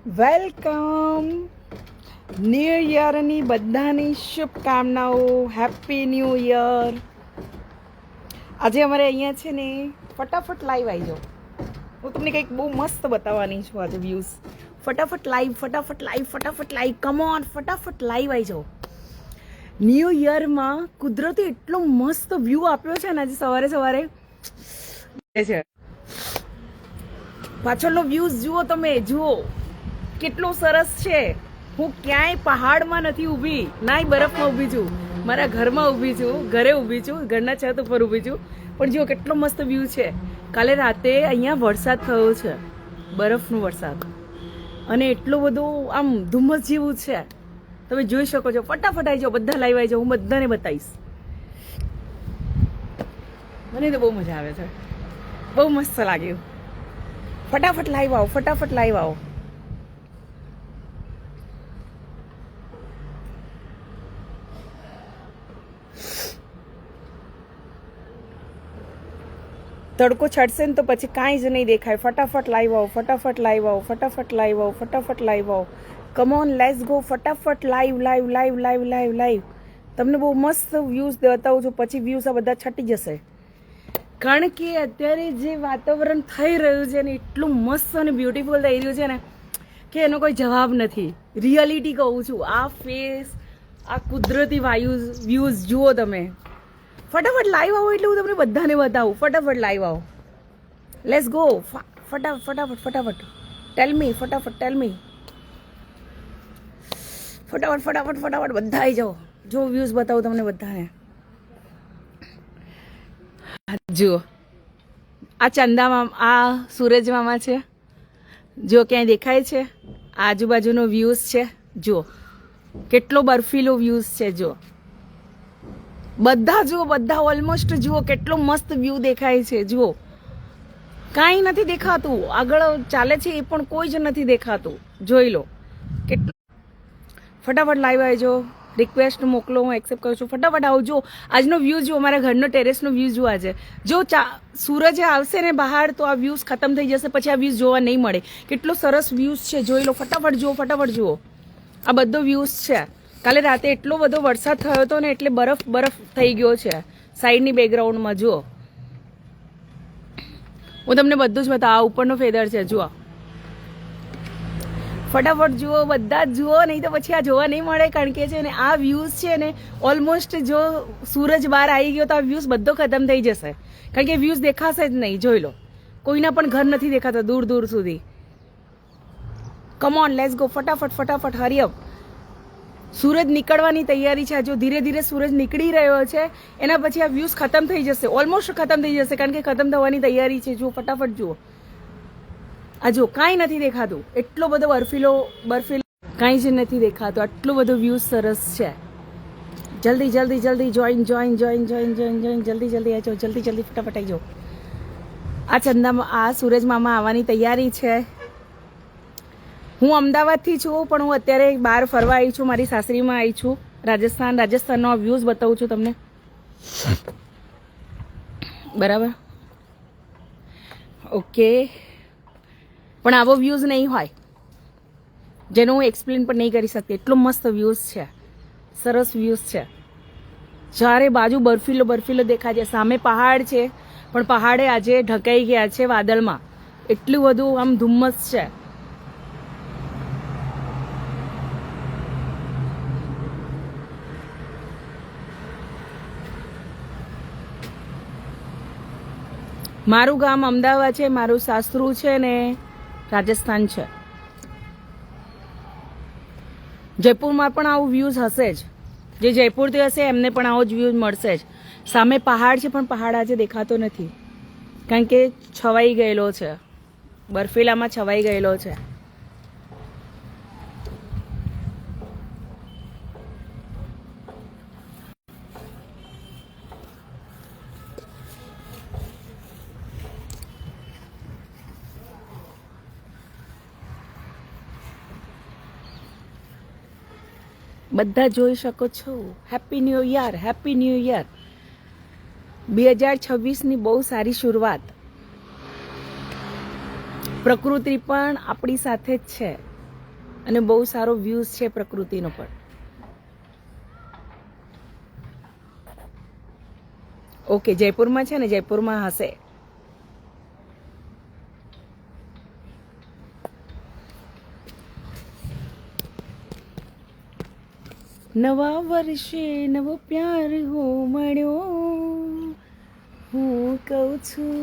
Welcome new યરની બધાની શુભકામનાઓ. Happy new year. આજે અમારે અહીંયા છે ને ફટાફટ લાઈવ આવી જાઓ. હું તમને કંઈક બહુ મસ્ત બતાવવાની છું આજે વ્યૂઝ. ફટાફટ લાઈવ, ફટાફટ લાઈવ, ફટાફટ લાઈવ, કમ ઓન, ફટાફટ લાઈવ આવી જાઓ. ન્યૂ યરમાં કુદરતે એટલો મસ્ત વ્યૂ આપ્યો છે ને આજે સવારે સવારે છે. પાછળનો વ્યૂઝ જુઓ, તમે જુઓ કેટલો સરસ છે. હું ક્યાંય પહાડમાં નથી ઊભી, નાય બરફમાં ઊભી છું, મારા ઘરમાં ઊભી છું, ઘરે ઊભી છું, ઘરના છત ઉપર ઊભી છું. પણ જુઓ કેટલો મસ્ત વ્યૂ છે. કાલે રાતે અહીંયા વરસાદ થયો છે, બરફનો વરસાદ, અને એટલો બધો આમ ધુમ્મસ જેવું છે. તમે જોઈ શકો છો. ફટાફટ આવી જાઓ, બધા લાઈવ આવી જાઓ, હું બધાને બતાવીશ. મને તો બહુ મજા આવે છે, બહુ મસ્ત લાગ્યું. ફટાફટ લાઈવ આવો, ફટાફટ લાઈવ આવો. તડકો છડશે ને તો પછી કાંઈ જ નહીં દેખાય. ફટાફટ લાઈવ આવો, ફટાફટ લાઈવ આવો, ફટાફટ લાઈવ આવો, ફટાફટ લાઈવ આવો. Come on, let's go. ફટાફટ live live live live live live. તમને બહુ મસ્ત વ્યૂઝ બતાવું છું, પછી વ્યૂઝ આ બધા છટી જશે. કારણ કે અત્યારે જે વાતાવરણ થઈ રહ્યું છે ને એટલું મસ્ત અને બ્યુટીફુલ થઈ રહ્યું છે ને કે એનો કોઈ જવાબ નથી. રિયાલિટી કહું છું. આ ફેસ, આ કુદરતી વ્યૂઝ જુઓ તમે. ફટાફટ લાઈવ આવો એટલે હું તમને બધાને બતાવું. ફટાફટ લાઈવ આવો, લેટ્સ ગો. ફટાફટ ફટાફટ ફટાફટ ટેલ મી, ફટાફટ ટેલ મી, ફટાફટ ફટાફટ ફટાફટ બધા આવી જાઓ. જો વ્યૂઝ બતાવું તમને બધાને. જુઓ, આ ચંદા મામા, આ સૂરજ મામા છે, જો ક્યાંય દેખાય છે. આજુબાજુનો વ્યૂઝ છે, જુઓ કેટલો બર્ફીલો વ્યૂઝ છે. જો બધા જુઓ, બધા ઓલમોસ્ટ જુઓ કેટલો મસ્ત વ્યૂ દેખાય છે. જુઓ કાંઈ નથી દેખાતું, આગળ ચાલે છે એ પણ કોઈ જ નથી દેખાતું. જોઈ લો કેટલું. ફટાફટ લાઈવ આવજો, રિક્વેસ્ટ મોકલો, હું એક્સેપ્ટ કરું છું. ફટાફટ આવજો. આજનો વ્યૂ જુઓ, મારા ઘરનો ટેરેસનો વ્યૂ જુઓ. આજે જો સૂરજ આવશે ને બહાર તો આ વ્યૂઝ ખતમ થઈ જશે, પછી આ વ્યૂઝ જોવા નહીં મળે. કેટલો સરસ વ્યૂઝ છે, જોઈ લો. ફટાફટ જુઓ, ફટાફટ જુઓ. આ બધો વ્યૂઝ છે. કાલે રાતે એટલો બધો વરસાદ થયો હતો ને એટલે બરફ બરફ થઈ ગયો છે સાઈડની બેકગ્રાઉન્ડમાં. જુઓ, હું તમને બધું જ બતાવું. આ ઉપરનો ફેદર છે, જુઓ. ફટાફટ જુઓ, બધા જ જુઓ, નહીં તો પછી આ જોવા નહીં મળે. કારણ કે છે ને આ વ્યૂઝ છે ને ઓલમોસ્ટ જો સૂરજ બહાર આવી ગયો તો આ વ્યૂઝ બધો ખતમ થઈ જશે. કારણ કે વ્યૂઝ દેખાશે જ નહીં. જોઈ લો, કોઈના પણ ઘર નથી દેખાતા દૂર દૂર સુધી. Come on, let's go. ફટાફટ ફટાફટ, હરી અપ. સૂરજ નીકળવાની તૈયારી છે. જો ધીરે ધીરે સૂરજ નીકળી રહ્યો છે, એના પછી આ વ્યૂઝ ખતમ થઈ જશે, ઓલમોસ્ટ ખતમ થઈ જશે. કારણ કે ખતમ થવાની તૈયારી છે. જુઓ, ફટાફટ જુઓ. આ જો કાંઈ નથી દેખાતું, એટલો બધો બર્ફીલો કાંઈ જ નથી દેખાતું. આટલો બધો વ્યૂઝ સરસ છે. જલ્દી જલ્દી જલ્દી join join join join join join જલ્દી જલ્દી આવી જાઓ, જલ્દી જલ્દી ફટાફટ આવી જાઓ. આ ચંદા, આ સૂરજ મામા આવવાની તૈયારી છે. હું અમદાવાદથી છું, પણ હું અત્યારે બહાર ફરવા આવી છું. મારી સાસરીમાં આવી છું, રાજસ્થાન. રાજસ્થાનનો વ્યૂઝ બતાવું છું તમને, બરાબર? ઓકે. પણ આવો વ્યૂઝ નહીં હોય જેનો હું એક્સપ્લેન પણ નહીં કરી શકતી. એટલો મસ્ત વ્યૂઝ છે, સરસ વ્યૂઝ છે. ચારે બાજુ બર્ફીલો બર્ફીલો દેખાય છે. સામે પહાડ છે, પણ પહાડે આજે ઢંકાઈ ગયા છે વાદળમાં. એટલું બધું આમ ધુમ્મસ છે. મારું ગામ અમદાવાદ છે, મારું સાસરું છે ને રાજસ્થાન છે. જયપુરમાં પણ આવું વ્યૂઝ હશે જ. જે જયપુરથી હશે એમને પણ આવો જ વ્યૂઝ મળશે જ. સામે પહાડ છે, પણ પહાડ આજે દેખાતો નથી કારણ કે છવાઈ ગયેલો છે, બર્ફીલામાં છવાઈ ગયેલો છે. બધા જોઈ શકો છો. Happy new year, happy new year. 2026ની બહુ સારી શરૂઆત. પ્રકૃતિ પણ આપણી સાથે જ છે. અને બહુ સારો વ્યૂઝ છે પ્રકૃતિનો પણ. ઓકે, જયપુરમાં છે ને, જયપુરમાં હશે. નવા વર્ષે નવો પ્યાર હો મળ્યો, હું કહું છું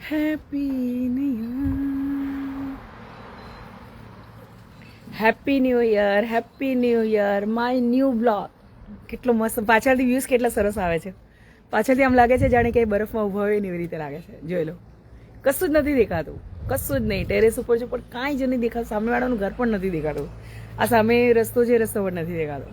happy new year, happy new year, my new blog. કેટલો મસ્ત પાછળથી વ્યૂઝ કેટલા સરસ આવે છે. પાછળથી આમ લાગે છે જાણે કે બરફમાં ઊભા હોય ને એવી રીતે લાગે છે. જોઈ લો, કશું જ નથી દેખાતું, કશું જ નહીં. ટેરેસ ઉપર છું પણ કાંઈ જ નથી દેખાતું. સામેવાળાનું ઘર પણ નથી દેખાતું. આ સામે રસ્તો છે, રસ્તો પણ નથી દેખાતો.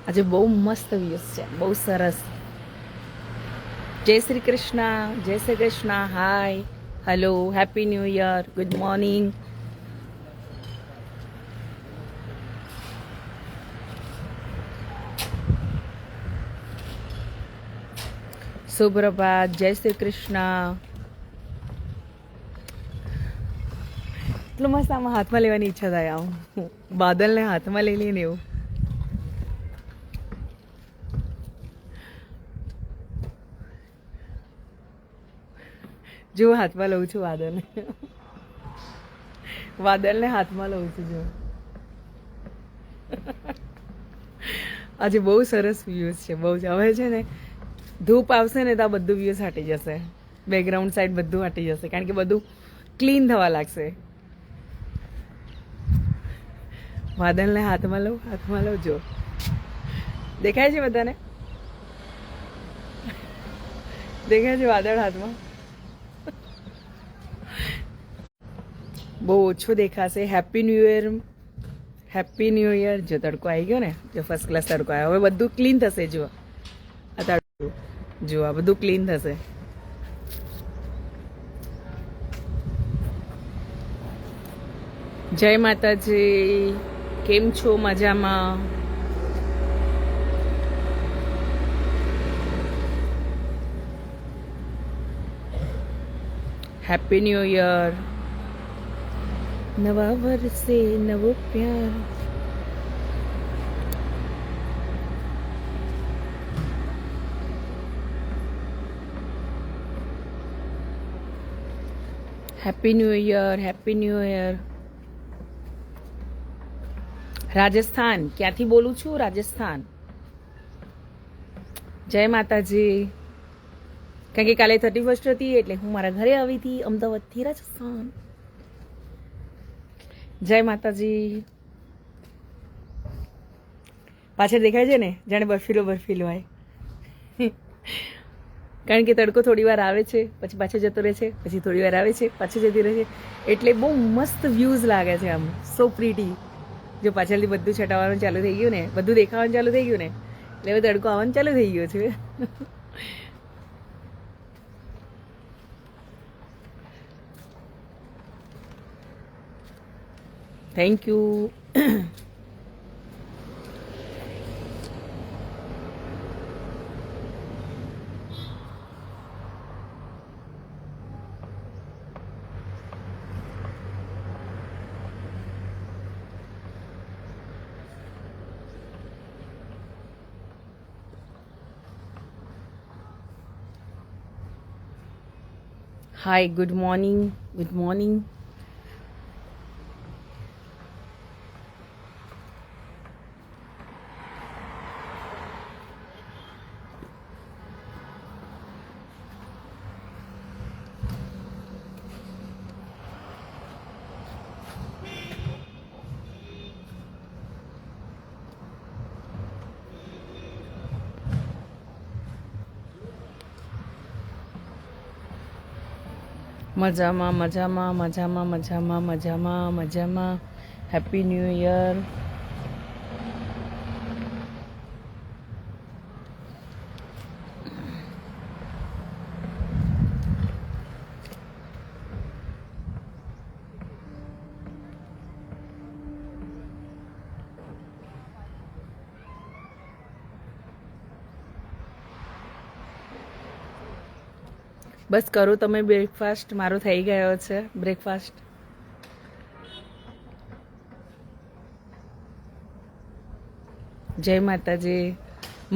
આજે બહુ મસ્ત વ્યૂઝ છે, બહુ સરસ. જય શ્રી કૃષ્ણ, જય Shri Krishna. Hi, hello, happy new year, good morning. સુપ્રભાત, જય શ્રી કૃષ્ણ. એટલું મસ્ત આમાં હાથમાં લેવાની ઈચ્છા થાય. આમ બાદલને હાથમાં લઈ લઈને એવું. જો હાથમાં લઉં છું વાદળને, વાદળને હાથમાં લઉં છું. જો આજે બહુ સરસ વ્યૂઝ છે, બહુ જ. હવે છે ને ધૂપ આવશે ને તો આ બધું વ્યૂઝ હટી જશે, બેકગ્રાઉન્ડ સાઈડ બધું હટી જશે, કારણ કે બધું ક્લીન થવા લાગશે. વાદળને હાથમાં લઉં, હાથમાં લઉં. જો દેખાય છે બધાને? દેખાય છે વાદળ હાથમાં? બહુ ઓછો દેખાશે. Happy new year, happy new year. જો તડકો આવી ગયો ને, જો ફર્સ્ટ ક્લાસ તડકો આવ્યો. હવે બધું ક્લીન થશે. જો આ તડકો, જો આ બધું ક્લીન થશે. જય માતાજી, કેમ છો? મજામાં? હેપી ન્યૂ યર, નવા વર્ષે નવો પ્યાર. Happy new year, happy new year. Rajasthan, ક્યાંથી બોલું છું? રાજસ્થાન. જય માતાજી. કારણ કે કાલે 31st હતી એટલે હું મારા ઘરે આવી હતી અમદાવાદથી રાજસ્થાન. જય માતાજી. પાછળ દેખાય છે ને, જાણે બર્ફીલો બર્ફીલો હોય. કારણ કે તડકો થોડી વાર આવે છે, પછી પાછો જતો રહે છે, પછી થોડી વાર આવે છે, પાછો જતી રહે છે, એટલે બહુ મસ્ત વ્યૂઝ લાગે છે. આમ સો પ્રીટી. જો પાછળથી બધું છટાવવાનું ચાલુ થઈ ગયું ને, બધું દેખાવાનું ચાલુ થઈ ગયું ને, એટલે હવે તડકો આવવાનું ચાલુ થઈ ગયો છે. Thank you. Hi, good morning, good morning. મજામાં, મજામાં, મજામાં, મજામાં, મજામાં, મજામાં. Happy new year. બસ કરો તમે બ્રેકફાસ્ટ, મારો થઈ ગયો છે બ્રેકફાસ્ટ. જય માતાજી.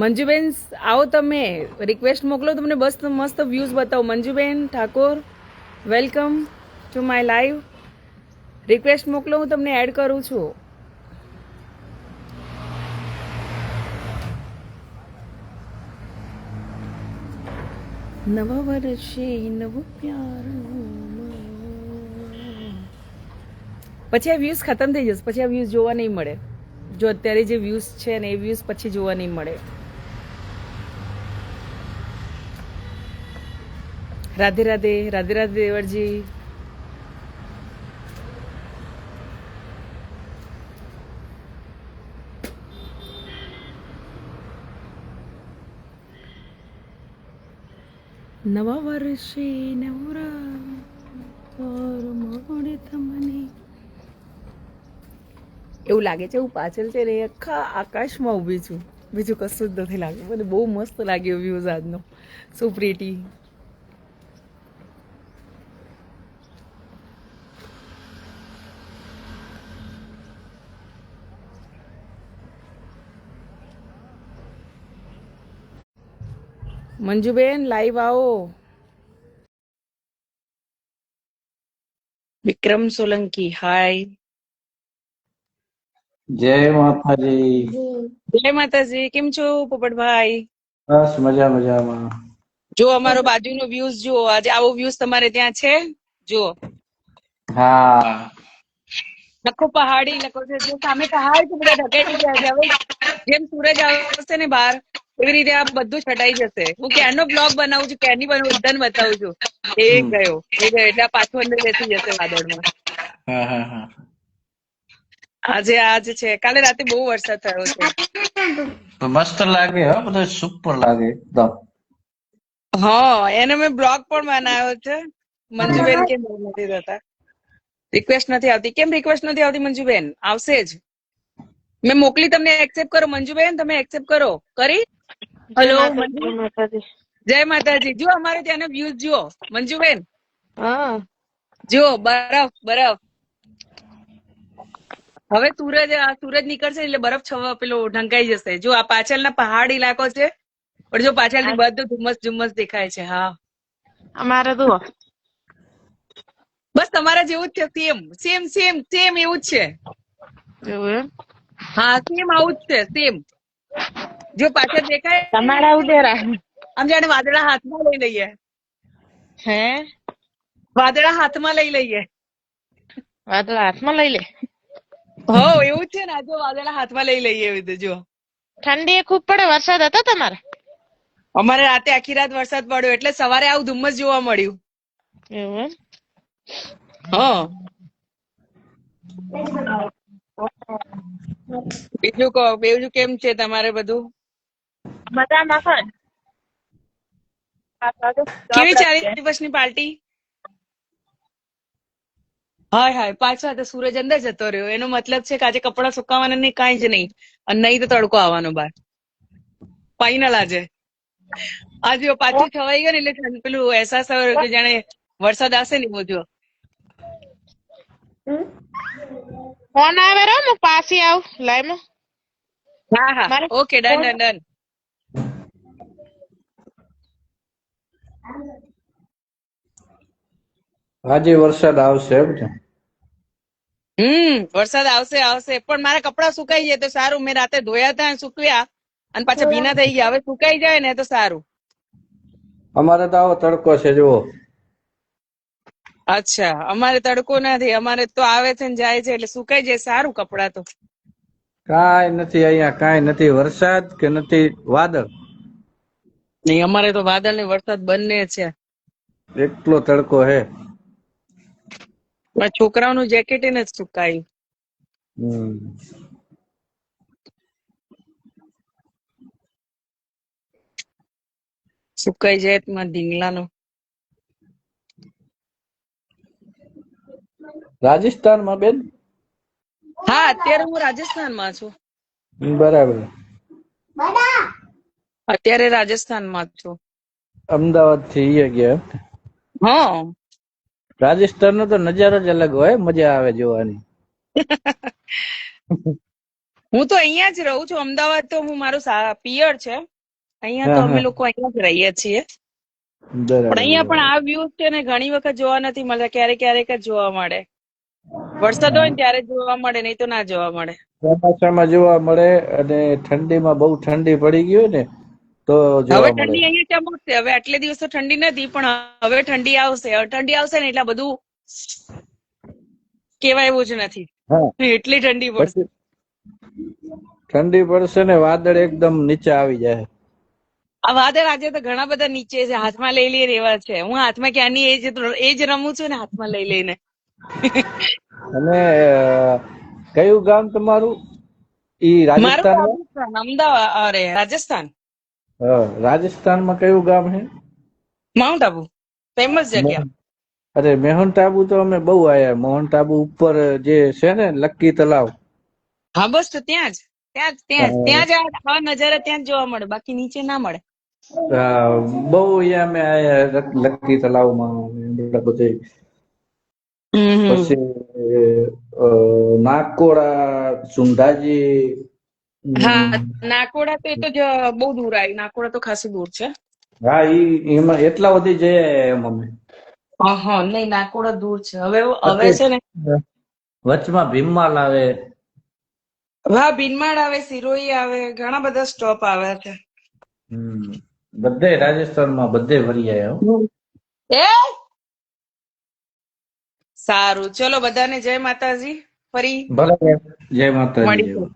મંજુબેન આવો, તમે રિક્વેસ્ટ મોકલો, તમને બસ મસ્ત વ્યૂઝ બતાવો. Manjuben Thakor, welcome to my live. Request મોકલો, હું તમને એડ કરું છું. નવા વર્ષે નવો પ્યાર, પછી આ વ્યૂઝ ખતમ થઈ જશે, પછી આ વ્યૂઝ જોવા નહીં મળે. જો અત્યારે જે વ્યૂઝ છે ને એ વ્યૂઝ પછી જોવા નહીં મળે. રાધે રાધે, રાધે રાધે દેવરજી. નવા વર્ષે નવરા મળે તમને. એવું લાગે છે હું પાછળ છે ને આખા આકાશમાં ઊભી છું, બીજું કશું જ નથી લાગ્યું. મને બહુ મસ્ત લાગ્યો વ્યૂઝ આજનો. સો પ્રીટી. મંજુબેન લાઈવ આવો. વિક્રમ સોલંકી હાય. જય માતાજી. જય માતાજી. કેમ છો પોપટભાઈ? બસ મજામાં. જો અમારો બાજુનો વ્યૂઝ જુઓ. આજે આવો વ્યૂઝ તમારે ત્યાં છે? જુઓ, હા લખો પહાડી, લખો છે જો સામે પહાડ છે, બધા ઢકેલી ગયા છે. હવે જેમ સૂરજ આવશે ને બહાર, એવી રીતે આ બધું છટાઈ જશે. હું ક્યારનો બ્લોગ બનાવું છું, ક્યારની બધાને બતાવું છું. એ ગયો એટલે આ પાછો અંદર બેસી જશે વાદળમાં. હા. આજે આજ છે, કાલે રાતે બહુ વરસાદ થયો છે. તો મસ્ત લાગે હો, બધું સુપર લાગે એકદમ. હા, એને મેં બ્લોગ પણ બનાવ્યો છે. મંજુબેન કેમ નથી થતા? રિક્વેસ્ટ નથી આવતી. કેમ રિક્વેસ્ટ નથી આવતી મંજુબેન? આવશે જ. મેં મોકલી, તમને એક્સેપ્ટ કરો મંજુબેન, તમે એક્સેપ્ટ કરો. કરી? હેલો જય માતાજી. જો અમારે ત્યાંનો વ્યૂઝ જુઓ મંજુબેન. હા જુઓ બરફ બરફ. હવે સૂરજ નીકળશે એટલે બરફ પેલો ઢંકાઈ જશે. જો આ પાછળના પહાડ ઇલાકો છે, પણ જો પાછળથી બધું ધુમ્મસ દેખાય છે. હા, અમારે તો બસ તમારા જેવું જ છે. સેમ એવું જ છે. એવું એમ? હા, સેમ આવું જ છે. સેમ જો પાછળ દેખાય, તમારા ઉડેરા આમ જાણે વાદળા હાથમાં લઈ લઈએ. હે વાદળા હાથમાં લઈ લઈએ. વાદળા હાથમાં લઈ લે. હો એવું જ છે ને. જો વાદળા હાથમાં લઈ લઈએ એવી રીતે. જો ઠંડી ખૂબ પડે, વરસાદ હતો તમારે? અમારે રાતે આખી રાત વરસાદ પડ્યો, એટલે સવારે આવું ધુમ્મસ જોવા મળ્યું. એવું એમ? હા, બીજું કહો, બીજું કેમ છે તમારે બધું? મજામાં છે. કેવી ચાલી દિવસની પાર્ટી? હાય પાછા તો સૂરજ અંદર જતો રહ્યો. એનો મતલબ છે કે આજે કપડાં સુકાવાના નહીં, કાંઈ જ નહીં. અને નહીં તો તડકો આવવાનો બહાર. ફાઈનલ આજે પાછું છવાઈ ગયું ને એટલે પેલું અહેસાસ થયો કે જાણે વરસાદ આવશે ને બધું. ફોન આવે રહ્યો, હું પાછી આવું લાઈવ માં. હા ઓકે, ડન. આજે વરસાદ આવશે એમ ને? વરસાદ આવશે પણ મારા કપડા સુકાઈ જાય તો સારું. મેં રાતે ધોયા હતા, સુકવ્યા અને પાછા ભીના થઈ ગયા. હવે સુકાઈ જાય ને તો સારું. અમારે તો આવો તડકો છે જુઓ. અચ્છા, અમારે તડકો નથી. અમારે તો આવે છે ને જાય છે, એટલે સુકાઈ જાય. સારું કપડા તો. કાંઈ નથી અહીંયા, કાંઈ નથી વરસાદ કે નથી વાદળ. નહીં, અમારે તો વાદળ ને વરસાદ બંને છે. એટલો તડકો હે. છોકરાઓનું જેકેટ ને જ સુકાયું. સુકાઈ જાય તમારા ઢીંગલાનો. રાજસ્થાનમાં બેન? હા, અત્યારે હું રાજસ્થાનમાં છું. બરાબર. અત્યારે રાજસ્થાનમાં જ છું. અમદાવાદ થી ગયા? હા રાજસ્થાન નો તો નજારો જ અલગ હોય, મજા આવે જોવાની. હું તો અહીંયા જ રહું છું, અમદાવાદ તો હું મારું પિયર છે. અહીંયા તો હા, અમે હા. લોકો અહીંયા જ રહીએ છીએ. પણ બરાબર, અહીંયા પણ બરાબર. આ વ્યૂઝ છે ને ઘણી વખત જોવા નથી મળતા, ક્યારેક ક્યારેક જ જોવા મળે. વરસાદ હોય ને ત્યારે જોવા મળે, નહીં તો ના જોવા મળે. ચોમાસામાં જોવા મળે, અને ઠંડીમાં બહુ ઠંડી પડી ગઈ હોય ને તો હવે જોવા મળે. ઠંડી અહીંયા કેમ છે? હવે આટલે દિવસ તો ઠંડી નથી, પણ હવે ઠંડી આવશે. હવે ઠંડી આવશે ને એટલે બધું કેવાય એવું જ નથી. હા, એટલી ઠંડી પડશે. પછી ઠંડી પડશે ને વાદળ એકદમ નીચે આવી જાય. આ વાદળ આજે તો ઘણા બધા નીચે છે, હાથમાં લઈ લઈને એવા છે. હું હાથમાં ક્યાંની એ જ રમું છું ને, હાથમાં લઈ લઈને. અને કયું ગામ તમારું? ઈ મારું રાજસ્થાન? રાજસ્થાન, અમદાવાદ, અરે રાજસ્થાન, રાજસ્થાનમાં કયું ગામ છે? માઉન્ટ આબુ, ફેમસ જગ્યા. અરે મેહુન્ટ આબુ તો અમે બહુ આયા. માઉન્ટ આબુ ઉપર જે છે ને લક્કી તલાવ, હા બસ તો ત્યાં જ આ નજારા ત્યાં જ જોવા મળે, બાકી નીચે ના મળે. બહુ અહીંયા અમે આયા લક્કી તલાવમાં બધે. પછી નાકોડા, સુંધાજી. હા નાકોડા તો એ તો બહુ દૂર આવી. નાકોડા તો ખાસું દૂર છે. હા, એમાં એટલા બધી જઈએ એમ અમે. હા નહીં, નાકોડા દૂર છે. હવે છે ને વચમાં ભીમમાલ આવે. હા ભીનમાળ આવે, સિરોઈ આવે, ઘણા બધા સ્ટોપ આવે છે. બધે રાજસ્થાનમાં બધે ફરી આયા હો. એ સારું, ચલો બધાને જય માતાજી. ફરી ભલે, જય માતાજી. મળીશું.